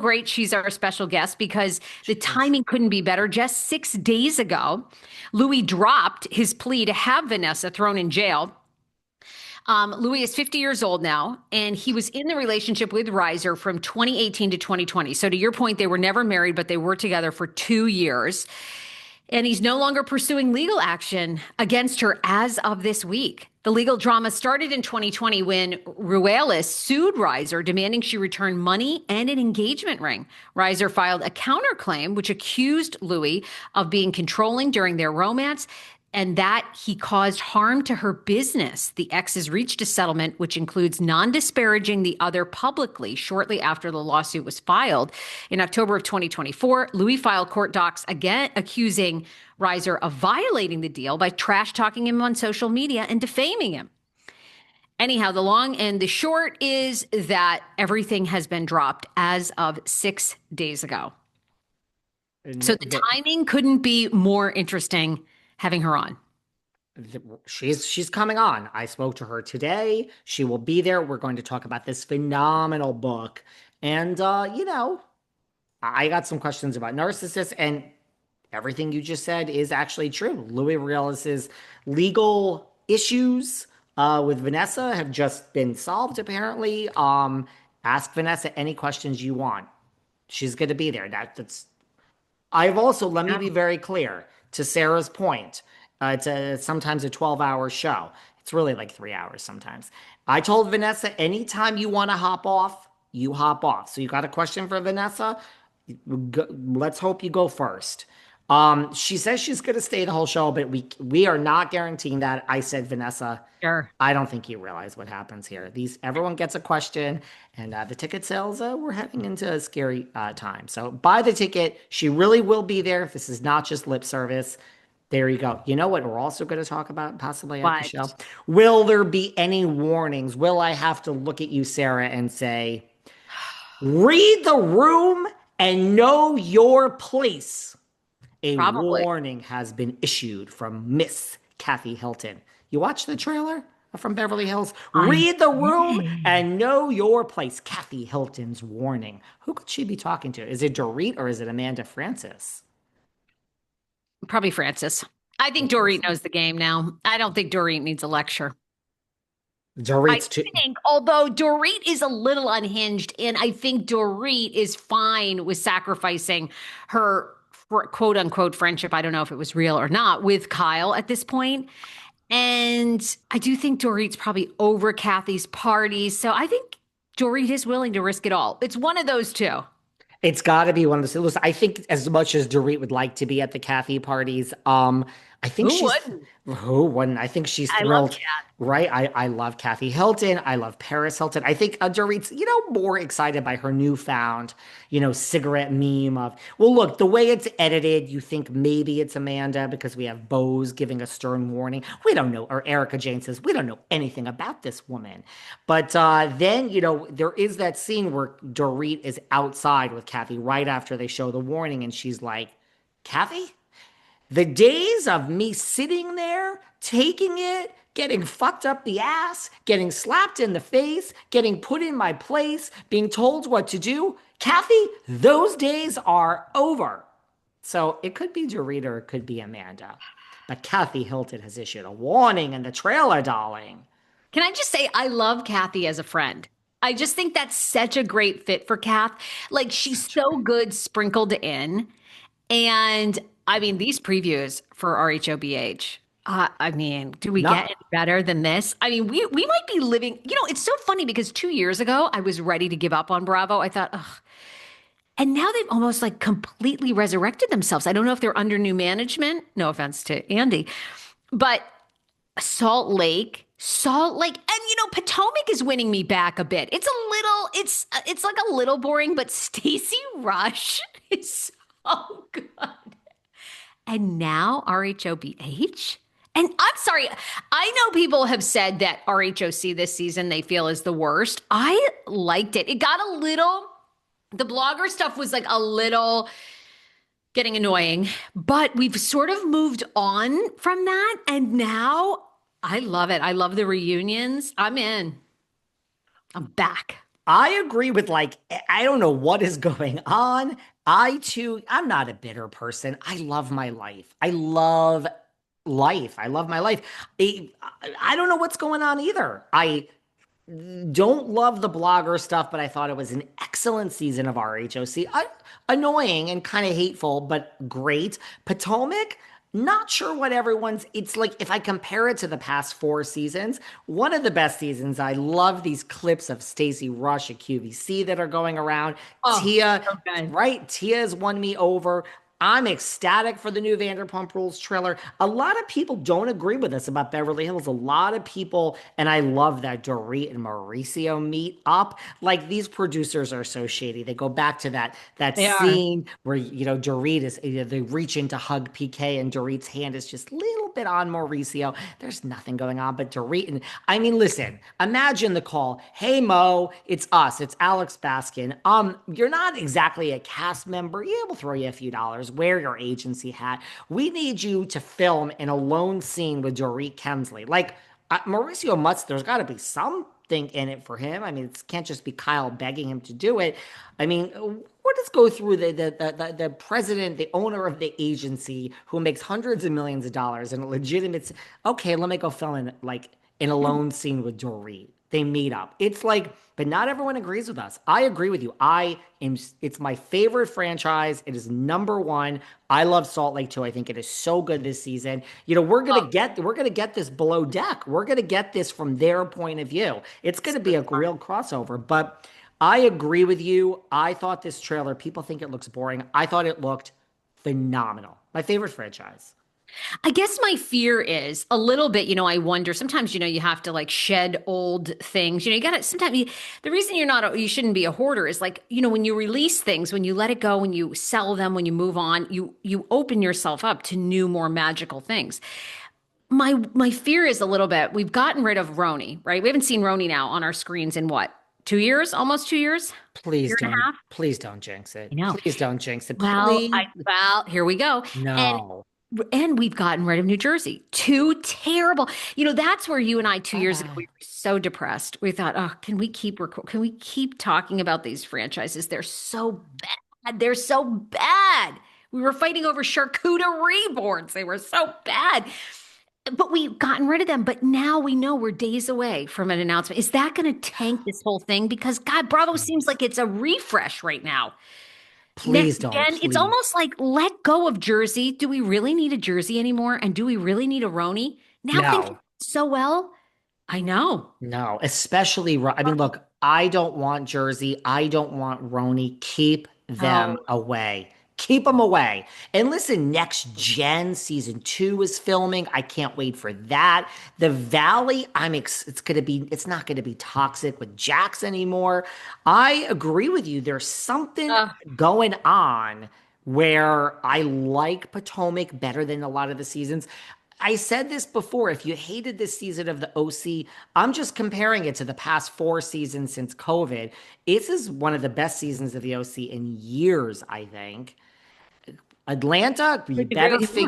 great she's our special guest because the timing couldn't be better. Just 6 days ago, Louis dropped his plea to have Vanessa thrown in jail. Louis is 50 years old now, and he was in the relationship with Reiser from 2018 to 2020. So to your point, they were never married, but they were together for 2 years. And he's no longer pursuing legal action against her as of this week. The legal drama started in 2020 when Ruelas sued Reiser, demanding she return money and an engagement ring. Reiser filed a counterclaim, which accused Louis of being controlling during their romance and that he caused harm to her business. The exes reached a settlement, which includes non-disparaging the other publicly shortly after the lawsuit was filed. In October of 2024, Louis filed court docs again accusing Reiser of violating the deal by trash talking him on social media and defaming him. Anyhow, the long and the short is that everything has been dropped as of 6 days ago. So the timing couldn't be more interesting having her on. She's coming on. I spoke to her today. She will be there. We're going to talk about this phenomenal book. And, I got some questions about narcissists, and everything you just said is actually true. Louis Ruelas' legal issues with Vanessa have just been solved, apparently. Ask Vanessa any questions you want. She's going to be there. That's. I've also, let me be very clear, to Sarah's point, it's sometimes a 12-hour show. It's really like 3 hours sometimes. I told Vanessa, anytime you want to hop off, you hop off. So you got a question for Vanessa? Let's hope you go first. She says she's going to stay the whole show, but we are not guaranteeing that. I said, Vanessa, sure. I don't think you realize what happens here. Everyone gets a question, and the ticket sales, we're heading into a scary time. So buy the ticket. She really will be there. This is not just lip service. There you go. You know what we're also going to talk about possibly at the show? Will there be any warnings? Will I have to look at you, Sarah, and say, read the room and know your place? A warning has been issued from Miss Kathy Hilton. You watched the trailer from Beverly Hills? Read the room and know your place. Kathy Hilton's warning. Who could she be talking to? Is it Dorit or is it Amanda Francis? Probably Francis. I think Dorit knows the game now. I don't think Dorit needs a lecture. Although Dorit is a little unhinged, and I think Dorit is fine with sacrificing her quote unquote friendship, I don't know if it was real or not, with Kyle at this point. And I do think Dorit's probably over Kathy's parties. So I think Dorit is willing to risk it all. It's one of those two. It's got to be one of those. Listen, I think as much as Dorit would like to be at the Kathy parties, I think who wouldn't? I think she's thrilled, right? I love Kathy Hilton. I love Paris Hilton. I think Dorit's, more excited by her newfound, cigarette meme of, well, look, the way it's edited, you think maybe it's Amanda because we have Bose giving a stern warning. We don't know, or Erica Jane says, we don't know anything about this woman. But then, there is that scene where Dorit is outside with Kathy right after they show the warning, and she's like, Kathy? The days of me sitting there, taking it, getting fucked up the ass, getting slapped in the face, getting put in my place, being told what to do, Kathy, those days are over. So it could be Dorit or it could be Amanda. But Kathy Hilton has issued a warning in the trailer, darling. Can I just say, I love Kathy as a friend. I just think that's such a great fit for Kath. Like, she's so good sprinkled in. And I mean, these previews for RHOBH, do we get any better than this? I mean, we might be living, it's so funny because 2 years ago, I was ready to give up on Bravo. I thought, ugh. And now they've almost like completely resurrected themselves. I don't know if they're under new management. No offense to Andy, but Salt Lake, and Potomac is winning me back a bit. It's like a little boring, but Stacey Rusch is so good. And now RHOBH? And I'm sorry, I know people have said that RHOC this season they feel is the worst. I liked it. It got the blogger stuff was like a little getting annoying, but we've sort of moved on from that. And now I love it. I love the reunions. I'm in. I'm back. I agree with like I don't know what is going on. I'm not a bitter person. I love my life. I love life. I love my life. I, I don't know what's going on either. I don't love the blogger stuff, but I thought it was an excellent season of RHOC. Annoying and kind of hateful, but great. Potomac, not sure what everyone's. It's like if I compare it to the past four seasons, one of the best seasons. I love these clips of Stacey Rusch at QVC that are going around. Oh, Tia, so good. right? Tia has won me over. I'm ecstatic for the new Vanderpump Rules trailer. A lot of people don't agree with us about Beverly Hills. A lot of people, and I love that Dorit and Mauricio meet up. Like these producers are so shady. They go back to that They are. scene where Dorit is they reach in to hug PK and Dorit's hand is just a little bit on Mauricio. There's nothing going on, but Dorit and I mean, listen, imagine the call. Hey Mo, it's us. It's Alex Baskin. You're not exactly a cast member. Yeah, we'll throw you a few dollars. Wear your agency hat. We need you to film in a lone scene with Dorit Kemsley. Like Mauricio Mutz, there's got to be something in it for him. I mean, it can't just be Kyle begging him to do it. I mean, what does go through the president, the owner of the agency who makes hundreds of millions of dollars and a legitimate, okay, let me go film in like in a lone scene with Dorit. They meet up. It's like, but not everyone agrees with us. I agree with you. It's my favorite franchise. It is number one. I love Salt Lake too. I think it is so good this season. We're gonna get this below deck. We're gonna get this from their point of view. It's gonna be a real crossover. But I agree with you. I thought this trailer, people think it looks boring. I thought it looked phenomenal. My favorite franchise. I guess my fear is a little bit, I wonder sometimes, you have to like shed old things. You got to sometimes the reason you shouldn't be a hoarder is like, when you release things, when you let it go, when you sell them, when you move on, you open yourself up to new, more magical things. My fear is a little bit, we've gotten rid of RHONY, right? We haven't seen RHONY now on our screens in what? 2 years? Almost 2 years? Please Year and a don't, half? please don't jinx it. I know. Please don't jinx it. Well, Please. here we go. And No. and we've gotten rid of New Jersey. Two terrible. That's where you and I 2 years ago we Bye-bye. were so depressed. We thought, oh, can we keep talking about these franchises? They're so bad. They're so bad. We were fighting over charcuterie boards. They were so bad. But we've gotten rid of them. But now we know we're days away from an announcement. Is that going to tank this whole thing? Because God, Bravo seems like it's a refresh right now. Please Next don't. gen, it's Please. almost like let go of Jersey. Do we really need a Jersey anymore? And do we really need a Roni? Now thinking No. so well. I know. No. Especially, I mean, look, I don't want Jersey. I don't want Roni. Keep them Oh, away. Keep them away. And listen, Next Gen season two is filming. I can't wait for that. The Valley, it's not gonna be toxic with Jax anymore. I agree with you. There's something uh, going on where I like Potomac better than a lot of the seasons. I said this before. If you hated this season of the OC, I'm just comparing it to the past four seasons since COVID. This is one of the best seasons of the OC in years, I think. Atlanta, you I agree better with you. figure